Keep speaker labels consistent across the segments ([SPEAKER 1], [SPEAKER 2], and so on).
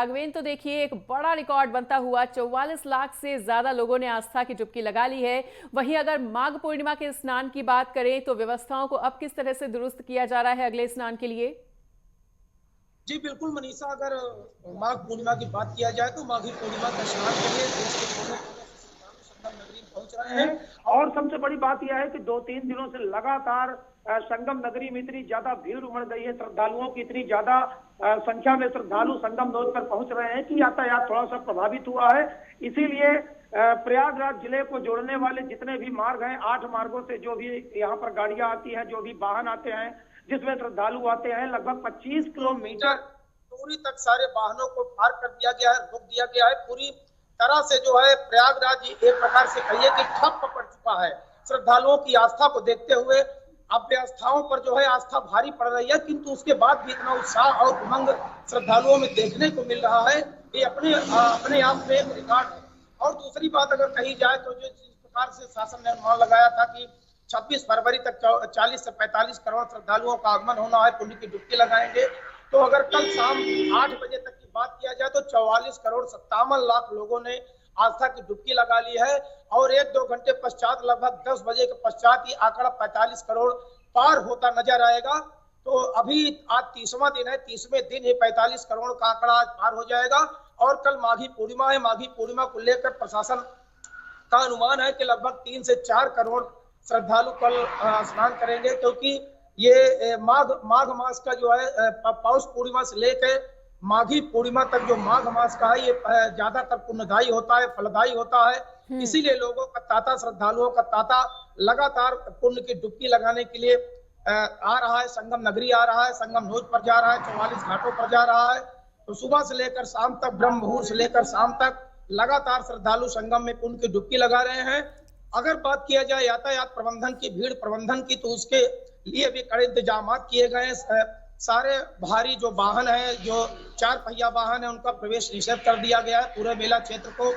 [SPEAKER 1] राघवेंद्र, तो देखिए एक बड़ा रिकॉर्ड बनता हुआ 44 लाख से ज्यादा लोगों ने आस्था की डुबकी लगा ली है। वहीं अगर माघ पूर्णिमा के स्नान की बात करें तो व्यवस्थाओं को अब किस तरह से दुरुस्त किया जा रहा है अगले स्नान के लिए?
[SPEAKER 2] जी बिल्कुल मनीषा, अगर माघ पूर्णिमा की बात किया जाए तो माघी पूर्णिमा का स्नान के लिए देश के कोने कोने से श्रद्धालु संगम नगरी पहुंच रहे हैं। और सबसे बड़ी बात यह है कि 2-3 दिनों से लगातार संगम नगरी में इतनी ज्यादा भीड़ उमड़ गई है, श्रद्धालुओं की इतनी ज्यादा संख्या में श्रद्धालु संगम नोद पर पहुंच रहे हैं कि यातायात थोड़ा सा प्रभावित हुआ है। इसीलिए प्रयागराज जिले को जोड़ने वाले जितने भी मार्ग हैं, 8 मार्गों से जो भी यहाँ पर गाड़ियां आती हैं, जो भी वाहन आते हैं, जिसमें श्रद्धालु आते हैं, लगभग 25 किलोमीटर दूरी तक सारे वाहनों को पार कर दिया गया है, रोक दिया गया है। पूरी तरह से जो है प्रयागराज एक प्रकार से कहिए कि ठप पड़ चुका है। श्रद्धालुओं की आस्था को देखते हुए अब व्यवस्थाओं पर जो है आस्था भारी पड़ रही है, किंतु उसके बाद भी इतना उत्साह और उमंग श्रद्धालुओं में देखने को मिल रहा है, ये अपने आप में एक रिकॉर्ड है। और दूसरी बात अगर कही जाए तो जो जिस प्रकार से शासन ने अनुमान लगाया था कि 26 फरवरी तक 40 से 45 करोड़ श्रद्धालुओं का आगमन होना है, पुण्य की डुबकी लगाएंगे, तो अगर कल शाम 8 बजे तक की बात किया जाए तो 44 करोड़ 57 लाख लोगों ने आस्था की डुबकी लगा ली है। और 1-2 घंटे पश्चात लगभग 10 बजे के पश्चात ही आंकड़ा 45 करोड़ पार होता नजर आएगा। तो अभी आज 30वां दिन है, 30वें दिन ही 45 करोड़ का आंकड़ा आज पार हो जाएगा। और कल माघी पूर्णिमा है, माघी पूर्णिमा को लेकर प्रशासन का अनुमान है कि लगभग 3 से 4 करोड़ श्रद्धालु कल स्नान करेंगे, क्योंकि ये माघ मास का जो है पौष पूर्णिमा से लेकर माघी पूर्णिमा तक जो माघ मास का है, ये ज्यादातर पुण्यदायी होता है, फलदायी होता है। इसीलिए लोगों का तांता, श्रद्धालुओं का तांता लगातार पुण्य की डुबकी लगाने के लिए आ रहा है। संगम नगरी आ रहा है, संगम नोद पर जा रहा है, 44 घाटों पर जा रहा है। तो सुबह से लेकर शाम तक, ब्रह्म मुहूर्त से लेकर शाम तक लगातार श्रद्धालु संगम में पुण्य की डुबकी लगा रहे हैं। अगर बात किया जाए यातायात प्रबंधन की, भीड़ प्रबंधन की, तो उसके लिए भी कड़े इंतजाम किए गए हैं। सारे भारी जो वाहन है, जो 4 पहिया वाहन है, उनका प्रवेश निषेध कर दिया गया है। पूरे मेला क्षेत्र को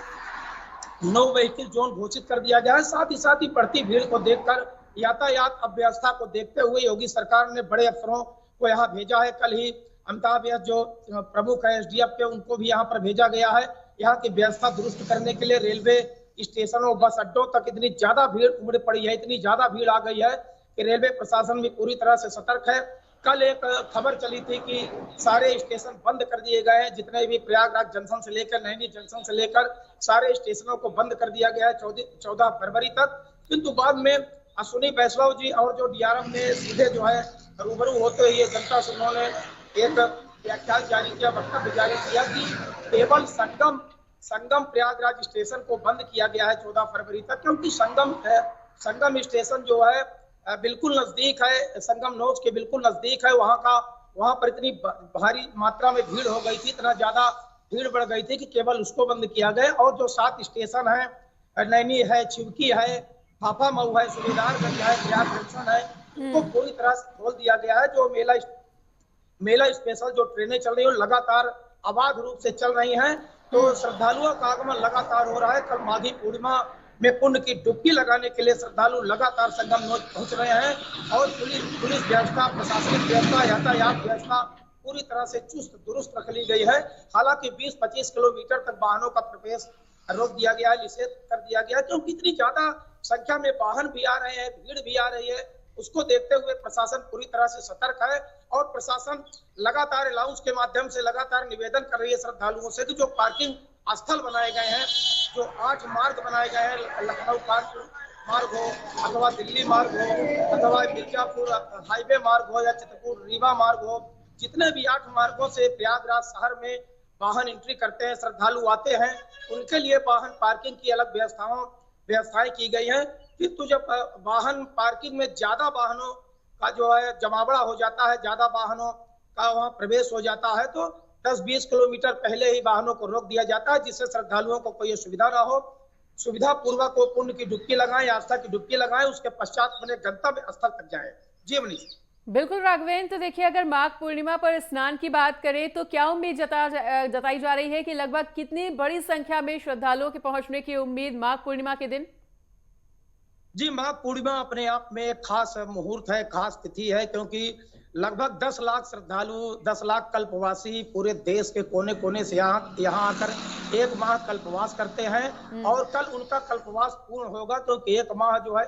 [SPEAKER 2] नो व्हीकल जोन घोषित कर दिया गया है। साथ ही बढ़ती भीड़ को देखकर, यातायात अव्यवस्था को देखते हुए योगी सरकार ने बड़े अफसरों को यहाँ भेजा है। कल ही अमिताभ जो प्रमुख है एसडीएफ के, उनको भी यहाँ पर भेजा गया है। यहाँ की व्यवस्था दुरुस्त करने के लिए रेलवे स्टेशनों, बस अड्डों तक इतनी ज्यादा भीड़ उमड़ पड़ी है, इतनी ज्यादा भीड़ आ गई है कि रेलवे प्रशासन भी पूरी तरह से सतर्क है। कल एक खबर चली थी कि सारे स्टेशन बंद कर दिए गए हैं, जितने भी प्रयागराज जंक्शन से लेकर नैनी जंक्शन से लेकर सारे स्टेशनों को बंद कर दिया गया है 14 फरवरी तक। किंतु बाद में अश्विनी वैष्णव जी और जो डीआरएम ने सीधे जो है रूबरू होते हुए जनता से उन्होंने एक व्याख्यान जारी किया, वक्तव्य जारी किया कि केवल संगम प्रयागराज स्टेशन को बंद किया गया है 14 फरवरी तक, क्योंकि संगम स्टेशन जो है बिल्कुल नजदीक है, संगम नोज के बिल्कुल नजदीक है। वहां पर इतनी भारी मात्रा में भीड़ हो गई थी, इतना ज्यादा भीड़ बढ़ गई थी कि केवल उसको बंद किया गया। और जो 7 स्टेशन है, नैनी है, चिवकी है, फाफा मऊ है, सुबेदारगंज है, प्रयाग जंक्शन है, उनको पूरी तरह से खोल दिया गया है। जो मेला स्पेशल जो ट्रेनें चल रही है लगातार अबाध रूप से चल रही हैं। तो श्रद्धालुओं का आगमन लगातार हो रहा है। कल माघी पूर्णिमा में पुण्य की डुबकी लगाने के लिए श्रद्धालु लगातार संगम नोद पहुंच रहे हैं। और पुलिस व्यवस्था, प्रशासनिक व्यवस्था, यातायात व्यवस्था पूरी तरह से चुस्त दुरुस्त रख ली गई है। हालांकि 20-25 किलोमीटर तक वाहनों का प्रवेश रोक दिया गया है, निषेध कर दिया गया है, क्योंकि इतनी ज्यादा संख्या में वाहन भी आ रहे हैं, भीड़ भी आ रही है। उसको देखते हुए प्रशासन पूरी तरह से सतर्क है। और प्रशासन लगातार अनाउंस के माध्यम से लगातार निवेदन कर रही है श्रद्धालुओं से कि जो पार्किंग स्थल बनाए गए हैं, जो 8 मार्ग बनाए गए हैं, लखनऊ कानपुर मार्ग हो अथवा दिल्ली मार्ग हो अथवा मिर्जापुर हाईवे मार्ग हो या चित्रकूट रीवा मार्ग हो, जितने भी 8 मार्गों से प्रयागराज शहर में वाहन एंट्री करते हैं, श्रद्धालु आते हैं, उनके लिए वाहन पार्किंग की अलग व्यवस्थाएं की गई हैं। किंतु जब वाहन पार्किंग में ज्यादा वाहनों का जो है जमावड़ा हो जाता है, ज्यादा वाहनों का वहां प्रवेश हो जाता है, तो 10-20 किलोमीटर पहले ही वाहनों को रोक दिया जाता है, जिससे श्रद्धालुओं को कोई सुविधा ना हो। सुविधा पूर्वक को पुण्य की डुबकी लगाएं, आस्था की डुबकी लगाएं, उसके पश्चात अपने गंतव्य स्थल तक जाएं। जी मनीष।
[SPEAKER 1] बिल्कुल राघवेंद्र, तो देखिए अगर माघ पूर्णिमा पर स्नान की बात करें तो क्या उम्मीद जताई जा रही है कि लगभग कितनी बड़ी संख्या में श्रद्धालुओं के पहुंचने की उम्मीद माघ पूर्णिमा के दिन?
[SPEAKER 2] जी, माघ पूर्णिमा अपने आप में एक खास मुहूर्त है, खास तिथि है, क्योंकि लगभग 10 लाख श्रद्धालु, 10 लाख कल्पवासी पूरे देश के कोने कोने से यहाँ आकर 1 माह कल्पवास करते हैं और कल उनका कल्पवास पूर्ण होगा, क्योंकि 1 माह जो है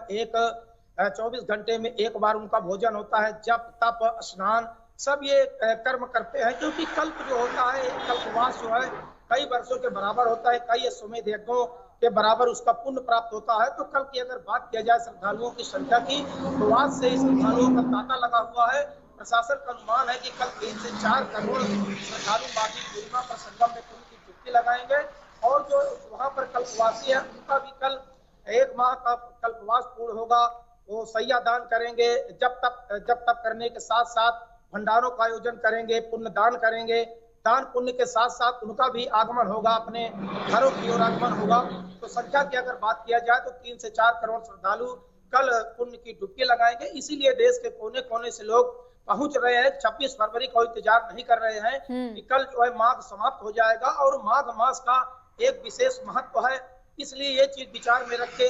[SPEAKER 2] 24 घंटे में एक बार उनका भोजन होता है, जप तप स्नान सब ये कर्म करते हैं, क्योंकि कल्प जो होता है, कल्पवास जो है कई वर्षों के बराबर होता है, कई अश्वमेध यज्ञों के बराबर उसका पुण्य प्राप्त होता है। तो कल की अगर बात किया जाए श्रद्धालुओं की संख्या की, तो आज से श्रद्धालुओं का तांता लगा हुआ है। प्रशासन का अनुमान है कि कल 3 से 4 करोड़ श्रद्धालु माघी पूर्णिमा पर संगम में पुण्य की डुबकी लगाएंगे और जो वहां पर कल्पवासी है उनका भी कल 1 माह का कल्पवास पूर्ण होगा। वो सैया दान करेंगे, जब तक करने के साथ साथ भंडारों का आयोजन करेंगे, पुण्य दान करेंगे। दान पुण्य के साथ साथ उनका भी आगमन होगा, अपने घरों की ओर आगमन होगा। तो संख्या की अगर बात किया जाए तो 3 से 4 करोड़ श्रद्धालु कल पुण्य की डुबकी लगाएंगे। इसीलिए देश के कोने कोने से लोग पहुंच रहे हैं। 26 फरवरी का इंतजार नहीं कर रहे हैं कि कल जो है माघ समाप्त हो जाएगा और माघ मास का एक विशेष महत्व है। इसलिए ये चीज विचार में रख के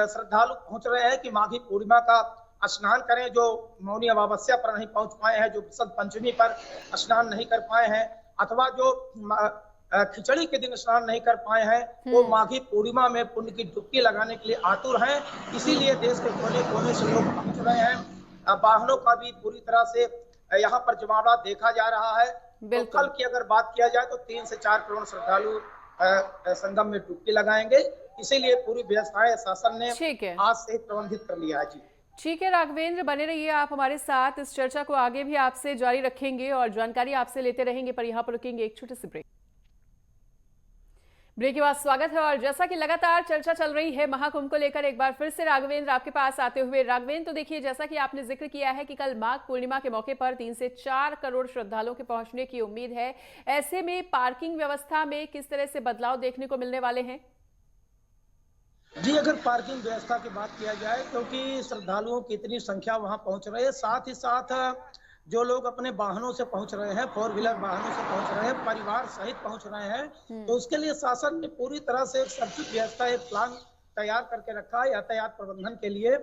[SPEAKER 2] श्रद्धालु पहुंच रहे हैं कि माघी पूर्णिमा का स्नान करें। जो मौनी अमावस्या पर नहीं पहुंच पाए हैं, जो बसंत पंचमी पर स्नान नहीं कर पाए हैं, अथवा जो खिचड़ी के दिन स्नान नहीं कर पाए हैं, वो माघी पूर्णिमा में पुण्य की डुबकी लगाने के लिए आतुर हैं। इसीलिए देश के कोने कोने से लोग पहुंच रहे हैं। वाहनों का भी पूरी तरह से यहाँ पर जमावड़ा देखा जा रहा है। तो कल की अगर बात किया जाए तो 3 से 4 करोड़ श्रद्धालु संगम में डुबकी लगाएंगे। इसीलिए पूरी व्यवस्थाएं शासन ने आज से प्रबंधित कर लिया है। जी
[SPEAKER 1] ठीक है राघवेंद्र, बने रहिए आप हमारे साथ। इस चर्चा को आगे भी आपसे जारी रखेंगे और जानकारी आपसे लेते रहेंगे, पर यहाँ पर रुकेंगे एक छोटे से ब्रेक के बाद स्वागत है। और जैसा कि लगातार चर्चा चल रही है महाकुंभ को लेकर, एक बार फिर से राघवेंद्र आपके पास आते हुए। राघवेंद्र, तो देखिए जैसा कि आपने जिक्र किया है कि कल माघ पूर्णिमा के मौके पर 3 से 4 करोड़ श्रद्धालुओं के पहुंचने की उम्मीद है। ऐसे में पार्किंग व्यवस्था में किस तरह से बदलाव देखने को मिलने वाले हैं?
[SPEAKER 2] जी, अगर पार्किंग व्यवस्था की बात किया जाए, क्योंकि श्रद्धालुओं की इतनी संख्या वहां पहुंच रही है, साथ ही साथ जो लोग अपने वाहनों से पहुंच रहे हैं, 4 व्हीलर वाहनों से पहुंच रहे हैं, परिवार सहित पहुंच रहे हैं, तो उसके लिए शासन ने पूरी तरह से एक समुचित व्यवस्था, एक प्लान तैयार करके रखा है यातायात प्रबंधन के लिए।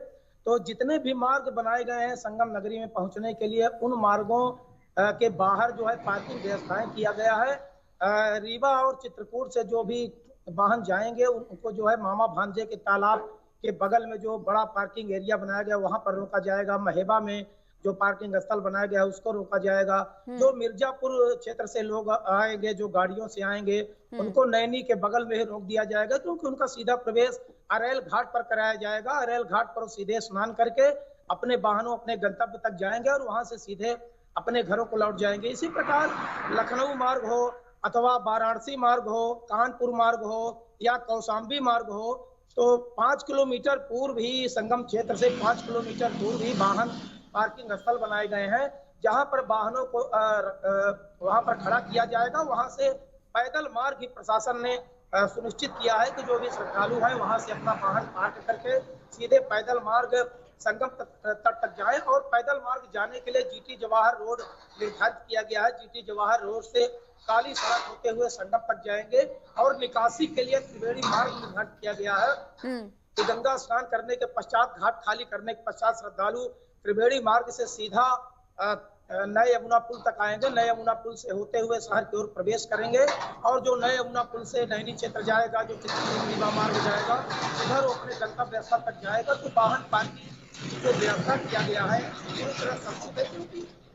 [SPEAKER 2] तो जितने भी मार्ग बनाए गए हैं संगम नगरी में पहुंचने के लिए, उन मार्गों के बाहर जो है पार्किंग व्यवस्थाएं किया गया है। रीवा और चित्रकूट से जो भी वाहन जाएंगे उनको जो है मामा भांजे के तालाब के बगल में जो बड़ा पार्किंग एरिया बनाया गया वहां पर रोका जाएगा। महेबा में जो पार्किंग स्थल बनाया गया उसको रोका जाएगा। जो मिर्जापुर क्षेत्र से लोग आएंगे, जो गाड़ियों से आएंगे, उनको नैनी के बगल में ही रोक दिया जाएगा, क्योंकि उनका सीधा प्रवेश अरेल घाट पर कराया जाएगा। अरेल घाट पर सीधे स्नान करके अपने वाहनों अपने गंतव्य तक जाएंगे और वहां से सीधे अपने घरों को लौट जाएंगे। इसी प्रकार लखनऊ मार्ग हो अथवा वाराणसी मार्ग हो, कानपुर मार्ग हो या कौशाम्बी मार्ग हो, तो 5 किलोमीटर पूर्व ही संगम क्षेत्र से 5 किलोमीटर दूर ही वाहन पार्किंग स्थल बनाए गए हैं, जहां पर वाहनों को वहां पर खड़ा किया जाएगा। वहां से पैदल मार्ग ही प्रशासन ने सुनिश्चित किया है कि जो भी श्रद्धालु हैं वहां से अपना वाहन पार्क करके सीधे पैदल मार्ग संगम तट तक जाए। और पैदल मार्ग जाने के लिए जीटी जवाहर रोड निर्धारित किया गया है। जीटी जवाहर रोड से काली सड़क होते हुए संगम तक जाएंगे और निकासी के लिए त्रिवेणी मार्ग निर्धारित किया गया है कि गंगा स्नान करने के पश्चात, घाट खाली करने के पश्चात श्रद्धालु त्रिवेणी मार्ग से सीधा नए यमुना पुल तक आएंगे। नए यमुना पुल से होते हुए शहर की ओर प्रवेश करेंगे और जो नए यमुना पुल से नैनी क्षेत्र जाएगा, जो चित्रकूट मार्ग जाएगा, उधर वो अपने गंतव्य स्थल तक जाएगा। तो वाहन पार्किंग जो व्यवस्था किया गया है पूरी तरह समुचित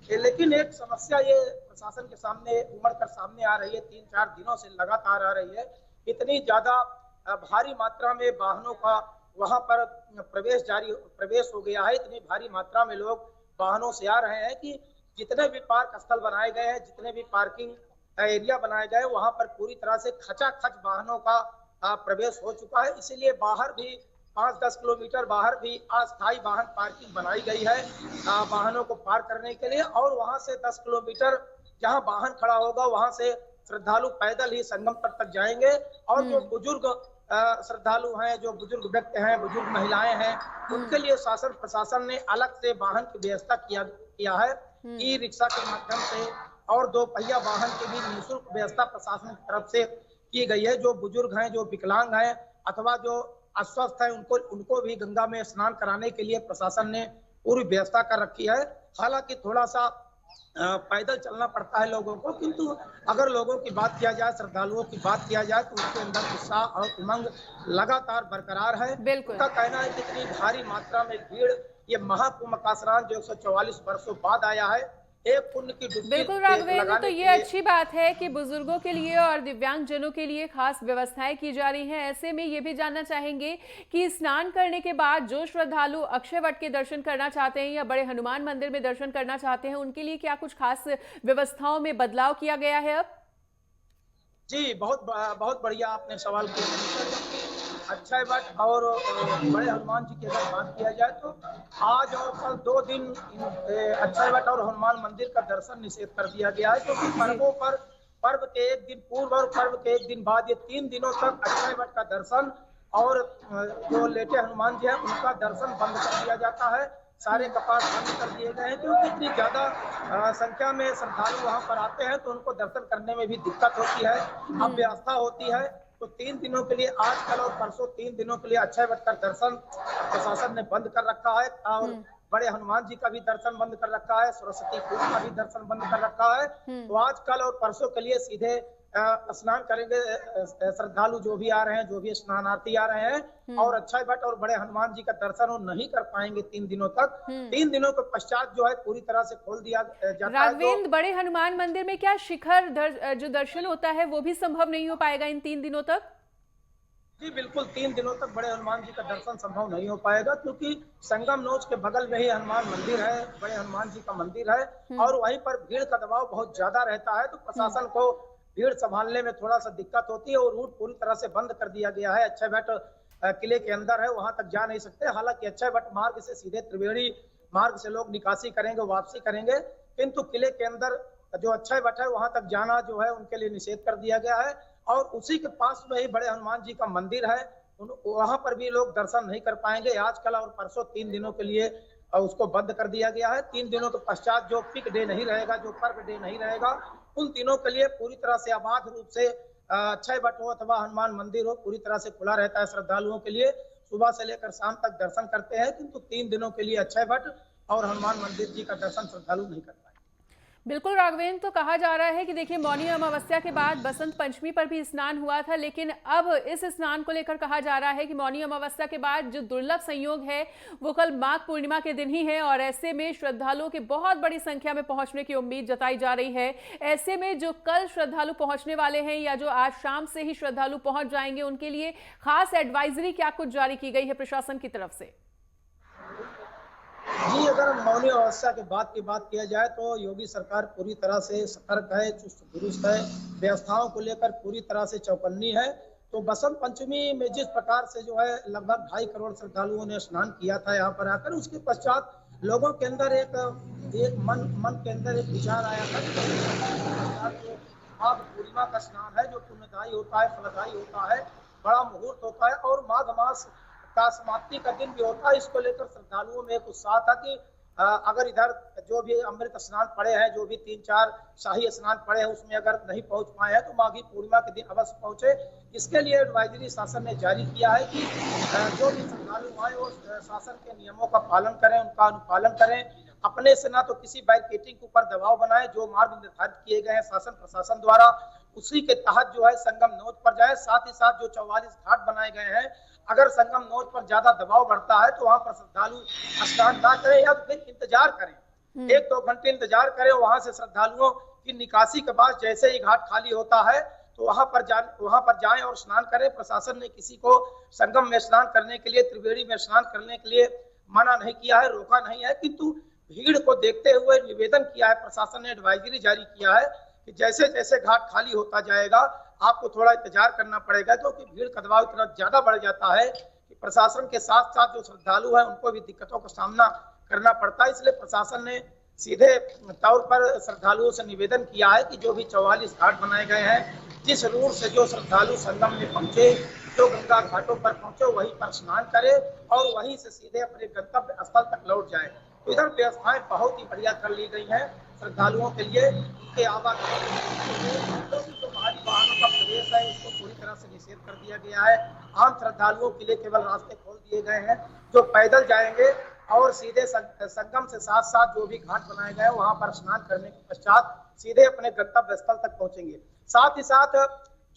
[SPEAKER 2] है। लेकिन एक समस्या ये प्रशासन के सामने उमड़ कर सामने आ रही है, 3-4 दिनों से लगातार आ रही है। इतनी ज्यादा भारी मात्रा में वाहनों का वहां पर प्रवेश हो गया है, इतनी भारी मात्रा में लोग वाहनों से आ रहे हैं कि जितने भी पार्क स्थल बनाए गए हैं, जितने भी पार्किंग एरिया बनाए गए, वहां पर पूरी तरह से खचाखच वाहनों का प्रवेश हो चुका है। इसीलिए बाहर भी 5-10 किलोमीटर बाहर भी अस्थायी वाहन पार्किंग बनाई गई है वाहनों को पार्क करने के लिए। और वहां से 10 किलोमीटर जहां वाहन खड़ा होगा वहां से श्रद्धालु पैदल ही संगम तक जाएंगे। और जो बुजुर्ग श्रद्धालु हैं, जो बुजुर्ग व्यक्ति हैं, बुजुर्ग महिलाएं हैं, उनके लिए शासन प्रशासन ने अलग से वाहन की व्यवस्था किया है। ई रिक्शा के माध्यम से और 2 पहिया वाहन की भी निःशुल्क व्यवस्था प्रशासन की तरफ से की गई है। जो बुजुर्ग हैं, जो विकलांग हैं अथवा जो अस्वस्थ हैं, उनको भी गंगा में स्नान कराने के लिए प्रशासन ने पूरी व्यवस्था कर रखी है। हालांकि थोड़ा सा पैदल चलना पड़ता है लोगों को, किंतु अगर लोगों की बात किया जाए, श्रद्धालुओं की बात किया जाए, तो उनके अंदर उत्साह और उमंग लगातार बरकरार है।
[SPEAKER 1] बिल्कुल।
[SPEAKER 2] उनका कहना है कि इतनी भारी मात्रा में भीड़, ये महाकुंभ का स्नान जो 144 वर्षों बाद आया है, एक पुण्य की डुबकी
[SPEAKER 1] बिल्कुल राघवेंद्र, तो
[SPEAKER 2] लगाने
[SPEAKER 1] ये
[SPEAKER 2] के लिए।
[SPEAKER 1] अच्छी बात है कि बुजुर्गों के लिए और दिव्यांगजनों के लिए खास व्यवस्थाएं की जा रही हैं। ऐसे में ये भी जानना चाहेंगे कि स्नान करने के बाद जो श्रद्धालु अक्षय वट के दर्शन करना चाहते हैं या बड़े हनुमान मंदिर में दर्शन करना चाहते हैं, उनके लिए क्या कुछ खास व्यवस्थाओं में बदलाव किया गया है अब?
[SPEAKER 2] जी, बहुत बढ़िया आपने सवाल किया। अक्षय वट और बड़े हनुमान जी की अगर बात किया जाए, तो आज और कल 2 दिन अक्षय वट और हनुमान मंदिर का दर्शन निषेध कर दिया गया है, क्योंकि पर्वों पर, पर्व के एक दिन पूर्व और पर्व के एक दिन बाद, ये 3 दिनों तक अक्षय वट का दर्शन और जो लेटे हनुमान जी हैं उनका दर्शन बंद कर दिया जाता है। सारे कपाट बंद कर दिए गए हैं, क्योंकि इतनी ज्यादा संख्या में श्रद्धालु वहां पर आते हैं, तो उनको दर्शन करने में भी दिक्कत होती है, अव्यवस्था होती है। तो 3 दिनों के लिए, आज कल और परसों 3 दिनों के लिए अक्षय वट का दर्शन प्रशासन ने बंद कर रखा है, और बड़े हनुमान जी का भी दर्शन बंद कर रखा है, सरस्वती पूजा का भी दर्शन बंद कर रखा है। तो आज कल और परसों के लिए सीधे स्नान करेंगे श्रद्धालु जो भी आ रहे हैं, जो भी स्नानार्थी आ रहे हैं, और अक्षय वट और बड़े हनुमान जी का दर्शन वो नहीं कर पाएंगे 3 दिनों तक। 3 दिनों के पश्चात जो है पूरी तरह से खोल दिया जाता है।
[SPEAKER 1] राघवेंद्र, बड़े हनुमान मंदिर में क्या शिखर जो दर्शन होता है वो भी संभव नहीं हो पाएगा इन 3 दिनों तक?
[SPEAKER 2] जी बिल्कुल, 3 दिनों तक बड़े हनुमान जी का दर्शन संभव नहीं हो पाएगा, क्योंकि संगम नोच के बगल में ही हनुमान मंदिर है, बड़े हनुमान जी का मंदिर है, और वहीं पर भीड़ का दबाव बहुत ज्यादा रहता है, तो प्रशासन को भीड़ संभालने में थोड़ा सा दिक्कत होती है, और रूट पूरी तरह से बंद कर दिया गया है। अक्षय वट किले के अंदर है, वहां तक जा नहीं सकते। हालांकि अक्षय वट मार्ग से सीधे त्रिवेणी मार्ग से लोग निकासी करेंगे, वापसी करेंगे, किंतु किले के अंदर जो अक्षय वट है वहां तक जाना जो है उनके लिए निषेध कर दिया गया है। और उसी के पास में ही बड़े हनुमान जी का मंदिर है, वहां पर भी लोग दर्शन नहीं कर पाएंगे। आज कल और परसों 3 दिनों के लिए उसको बंद कर दिया गया है। 3 दिनों के पश्चात जो पिक डे नहीं रहेगा, जो पर्व डे नहीं रहेगा, उन दिनों के लिए पूरी तरह से अबाध रूप से अक्षय वट हो अथवा हनुमान मंदिर हो, पूरी तरह से खुला रहता है श्रद्धालुओं के लिए। सुबह से लेकर शाम तक दर्शन करते हैं, किंतु 3 दिनों के लिए अक्षय वट और हनुमान मंदिर जी का दर्शन श्रद्धालु नहीं कर पाए।
[SPEAKER 1] बिल्कुल राघवेंद्र, तो कहा जा रहा है कि देखिए मौनी अमावस्या के बाद बसंत पंचमी पर भी स्नान हुआ था, लेकिन अब इस स्नान को लेकर कहा जा रहा है कि मौनी अमावस्या के बाद जो दुर्लभ संयोग है वो कल माघ पूर्णिमा के दिन ही है, और ऐसे में श्रद्धालुओं के बहुत बड़ी संख्या में पहुंचने की उम्मीद जताई जा रही है। ऐसे में जो कल श्रद्धालु पहुंचने वाले हैं या जो आज शाम से ही श्रद्धालु पहुंच जाएंगे, उनके लिए खास एडवाइजरी क्या कुछ जारी की गई है प्रशासन की तरफ से?
[SPEAKER 2] जी, अगर मौनी अमावस्या के बाद की बात किया जाए, तो योगी सरकार पूरी तरह से सतर्क है, चुस्त दुरुस्त है, व्यवस्थाओं को लेकर पूरी तरह से चौकन्नी है। तो बसंत पंचमी में जिस प्रकार से जो है लगभग 2.5 करोड़ श्रद्धालुओं ने स्नान किया था यहाँ पर आकर, उसके पश्चात लोगों के अंदर एक मन के अंदर एक विचार आया था कि माघ पूर्णिमा का स्नान है, जो पुण्यदायी होता है, फलदायी होता है, बड़ा मुहूर्त होता है, और माघ मास का समाप्ति का दिन भी होता है। इसको लेकर श्रद्धालुओं में एक उत्साह था कि अगर इधर जो भी अमृत स्नान पड़े हैं, जो भी 3-4 शाही स्नान पड़े हैं, उसमें अगर नहीं पहुंच पाए हैं, तो माघी पूर्णिमा के दिन अवश्य पहुंचे। इसके लिए एडवाइजरी शासन ने जारी किया है कि जो भी श्रद्धालु आए वो शासन के नियमों का पालन करें, उनका अनुपालन करें, अपने से ना तो किसी बैरिकेडिंग के ऊपर दबाव बनाए, जो मार्ग निर्धारित किए गए हैं शासन प्रशासन द्वारा, उसी के तहत जो है संगम नोच पर जाए। साथ ही साथ जो 44 घाट बनाए गए हैं, अगर संगम नोच पर ज्यादा दबाव बढ़ता है तो वहां पर श्रद्धालु स्नान ना करें, या तो फिर इंतजार करें, 1-2 घंटे इंतजार करें। वहां से श्रद्धालुओं की निकासी के बाद जैसे ही घाट खाली होता है तो वहां पर जाएं और स्नान करें। प्रशासन ने किसी को संगम में स्नान करने के लिए, त्रिवेणी में स्नान करने के लिए मना नहीं किया है, रोका नहीं है, किंतु भीड़ को देखते हुए निवेदन किया है, प्रशासन ने एडवाइजरी जारी किया है कि जैसे जैसे घाट खाली होता जाएगा आपको थोड़ा इंतजार करना पड़ेगा, क्योंकि भीड़ का दबाव इतना ज्यादा बढ़ जाता है कि प्रशासन के साथ साथ जो श्रद्धालु हैं उनको भी दिक्कतों का सामना करना पड़ता है। इसलिए प्रशासन ने सीधे तौर पर श्रद्धालुओं से निवेदन किया है कि जो भी 44 घाट बनाए गए हैं, जिस रूट से जो श्रद्धालु संगम में पहुंचे, जो गंगा घाटों पर पहुंचे, वहीं पर स्नान करे और वहीं से सीधे अपने गंतव्य स्थल तक लौट जाए। तो इधर व्यवस्थाएं बहुत ही बढ़िया कर ली गई हैं श्रद्धालुओं के लिए। उनके आवागमन जो भारी वाहनों का प्रवेश है उसको पूरी तरह से निषेध कर दिया गया है। आम श्रद्धालुओं के लिए केवल रास्ते खोल दिए गए हैं। जो पैदल जाएंगे और सीधे संगम से साथ साथ जो भी घाट बनाए गए वहां पर स्नान करने के पश्चात सीधे अपने गंतव्य स्थल तक पहुंचेंगे। साथ ही साथ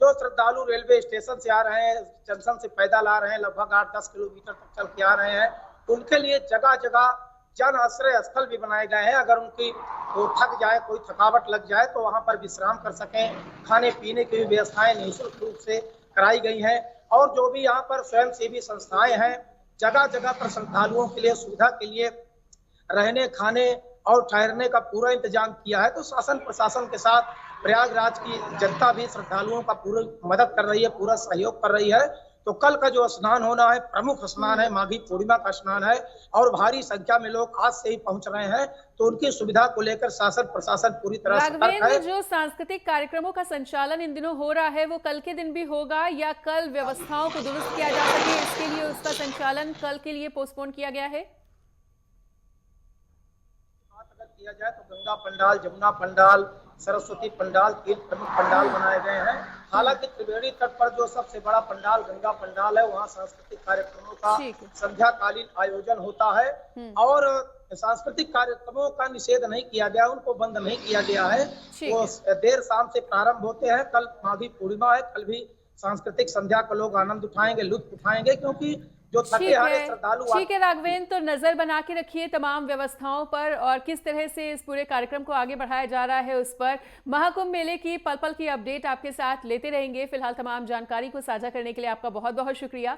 [SPEAKER 2] जो श्रद्धालु रेलवे स्टेशन से आ रहे हैं, जंक्शन से पैदल आ रहे हैं, लगभग 8-10 किलोमीटर तक चल के आ रहे हैं, उनके लिए जगह जगह जन आश्रय स्थल भी बनाए गए हैं। अगर उनकी वो थक जाए, कोई थकावट लग जाए तो वहां पर विश्राम कर सकें। खाने पीने की भी व्यवस्थाएं निःशुल्क रूप से कराई गई हैं। और जो भी यहाँ पर स्वयंसेवी संस्थाएं हैं, जगह जगह पर श्रद्धालुओं के लिए सुविधा के लिए रहने, खाने और ठहरने का पूरा इंतजाम किया है। तो शासन प्रशासन के साथ प्रयागराज की जनता भी श्रद्धालुओं का पूरी मदद कर रही है, पूरा सहयोग कर रही है। तो कल का जो स्नान होना है, प्रमुख स्नान है, माघी पूर्णिमा का स्नान है और भारी संख्या में लोग आज से ही पहुंच रहे हैं। तो उनकी सुविधा को लेकर शासन प्रशासन पूरी तरह सतर्क है।
[SPEAKER 1] राघवेंद्र, जो सांस्कृतिक कार्यक्रमों का संचालन इन दिनों हो रहा है वो कल के दिन भी होगा या कल व्यवस्थाओं को दुरुस्त किया जा सके इसके लिए उसका संचालन कल के लिए पोस्टपोन किया गया है?
[SPEAKER 2] अगर किया जाए तो गंगा पंडाल, जमुना पंडाल, सरस्वती पंडाल, 3 प्रमुख पंडाल बनाए गए हैं। हालांकि त्रिवेणी तट पर जो सबसे बड़ा पंडाल गंगा पंडाल है, वहाँ सांस्कृतिक कार्यक्रमों का संध्याकालीन आयोजन होता है और सांस्कृतिक कार्यक्रमों का निषेध नहीं किया गया, उनको बंद नहीं किया गया है। वो देर शाम से प्रारंभ होते हैं। कल माघी पूर्णिमा है, कल भी सांस्कृतिक संध्या का लोग आनंद उठाएंगे, लुत्फ उठाएंगे, क्योंकि जो थके हारे श्रद्धालु।
[SPEAKER 1] ठीक है राघवेंद्र, तो नजर बना के रखिए तमाम व्यवस्थाओं पर और किस तरह से इस पूरे कार्यक्रम को आगे बढ़ाया जा रहा है उस पर। महाकुंभ मेले की पल पल की अपडेट आपके साथ लेते रहेंगे। फिलहाल तमाम जानकारी को साझा करने के लिए आपका बहुत बहुत शुक्रिया।